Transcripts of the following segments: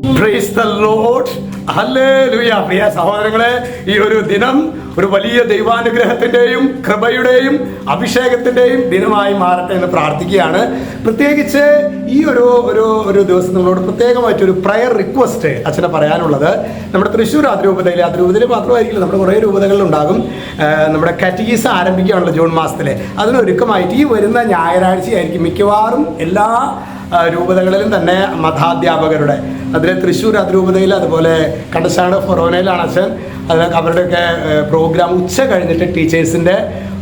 Praise the Lord. Hallelujah. പ്രിയ സഹോദരങ്ങളെ, ഈ ഒരു ദിനം ഒരു വലിയ ദൈവാനുഗ്രഹത്തിന്റെയും കൃപയുടെയും അഭിഷേകത്തിന്റെയും ദിനമായി മാറട്ടെ എന്ന് പ്രാർത്ഥിക്കുകയാണ്. പ്രത്യേകിച്ച് ഈ ഒരു ദിവസം നമ്മളോട് പ്രത്യേകമായിട്ടൊരു പ്രയർ റിക്വസ്റ്റ് അച്ഛനെ പറയാനുള്ളത്, നമ്മുടെ തൃശ്ശൂർ അതിരൂപതയിൽ മാത്രമായിരിക്കില്ല, നമ്മുടെ കുറേ രൂപതകളിലുണ്ടാകും. നമ്മുടെ കാറ്റഗീസ് ആരംഭിക്കുകയാണല്ലോ ജൂൺ മാസത്തിലെ. അതിനൊരുക്കമായിട്ട് ഈ വരുന്ന ഞായറാഴ്ചയായിരിക്കും മിക്കവാറും എല്ലാ രൂപതകളിലും തന്നെ മതാധ്യാപകരുടെ, അതിലെ തൃശ്ശൂർ അതിരൂപതയിൽ അതുപോലെ കണ്ടശാട് ഫൊറോനയിലാണ് അച്ഛൻ. അവരുടെയൊക്കെ പ്രോഗ്രാം ഉച്ച കഴിഞ്ഞിട്ട് ടീച്ചേഴ്സിൻ്റെ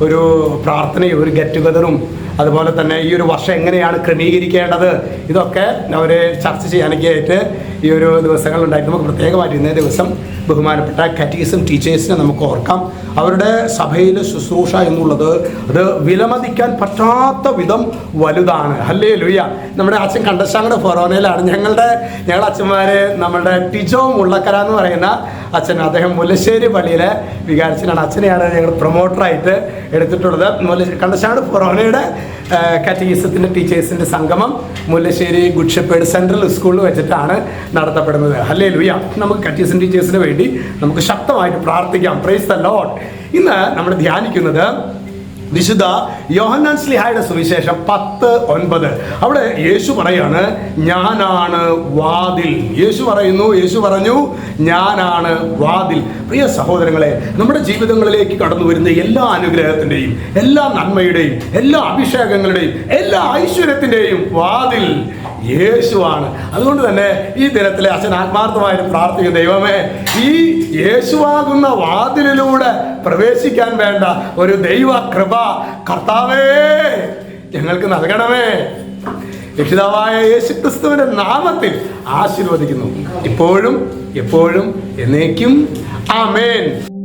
ഒരു പ്രാർത്ഥനയും ഒരു ഗെറ്റ് ടുഗദറും അതുപോലെ തന്നെ ഈ ഒരു വർഷം എങ്ങനെയാണ് ക്രമീകരിക്കേണ്ടത് ഇതൊക്കെ അവർ ചർച്ച ചെയ്യാനൊക്കെ ആയിട്ട് ഈ ഒരു ദിവസങ്ങളുണ്ടായിട്ട് നമുക്ക് പ്രത്യേകമായിട്ട് ഇന്നേ ദിവസം ബഹുമാനപ്പെട്ട കാറ്റഗിസം ടീച്ചേഴ്സിനെ നമുക്ക് ഓർക്കാം. അവരുടെ സഭയിലെ ശുശ്രൂഷ എന്നുള്ളത് അത് വിലമതിക്കാൻ പറ്റാത്ത വിധം വലുതാണ്. ഹല്ലേലൂയ. നമ്മുടെ അച്ഛൻ കണ്ടശാങ്കട ഫൊറോനയിലാണ്. ഞങ്ങളുടെ അച്ഛന്മാർ, നമ്മുടെ ടിജോ മുള്ളക്കര എന്ന് പറയുന്ന അച്ഛൻ, അദ്ദേഹം മുല്ലശ്ശേരി പള്ളിയിലെ വികാരിച്ചനാണ്. അച്ഛനെയാണ് ഞങ്ങൾ പ്രൊമോട്ടറായിട്ട് എടുത്തിട്ടുള്ളത്. കണ്ടശാങ്കട ഫൊറോനയുടെ കാറ്റഗിസത്തിൻ്റെ ടീച്ചേഴ്സിൻ്റെ സംഗമം മുല്ലശ്ശേരി ഗുഡ് ഷെപ്പേർഡ് സെൻട്രൽ സ്കൂളിൽ വെച്ചിട്ടാണ് നടത്തപ്പെടുന്നത്. ഹല്ലേലൂയ. നമുക്ക് കാറ്റഗിസം ടീച്ചേഴ്സിന് വേണ്ടി നമുക്ക് ശക്തമായിട്ട് പ്രാർത്ഥിക്കാം. Praise the Lord. ഇന്ന് നമ്മൾ ധ്യാനിക്കുന്നത് വിശുദ്ധ യോഹന്നാൻ ശ്ലീഹായുടെ സുവിശേഷം 10:9. അവിടെ യേശു പറയാണ്, ഞാനാണ് വാതിൽ. യേശു പറഞ്ഞു, ഞാനാണ് വാതിൽ. പ്രിയ സഹോദരങ്ങളെ, നമ്മുടെ ജീവിതങ്ങളിലേക്ക് കടന്നു വരുന്ന എല്ലാ അനുഗ്രഹത്തിൻ്റെയും, എല്ലാ നന്മയുടെയും, എല്ലാ അഭിഷേകങ്ങളുടെയും, എല്ലാ ഐശ്വര്യത്തിൻ്റെയും വാതിൽ യേശുവാണ്. അതുകൊണ്ട് തന്നെ ഈ ദിനത്തിലെ അച്ഛൻ ആത്മാർത്ഥമായിട്ട് പ്രാർത്ഥിക്കും, ദൈവമേ, ഈ യേശുവാകുന്ന വാതിലിലൂടെ പ്രവേശിക്കാൻ വേണ്ട ഒരു ദൈവ കൃപ കർത്താവേ ഞങ്ങൾക്ക് നൽകണമേ. രക്ഷിതാവായ യേശുക്രിസ്തുവിന്റെ നാമത്തിൽ ആശീർവദിക്കുന്നു, ഇപ്പോഴും എപ്പോഴും എന്നേക്കും. ആമേൻ.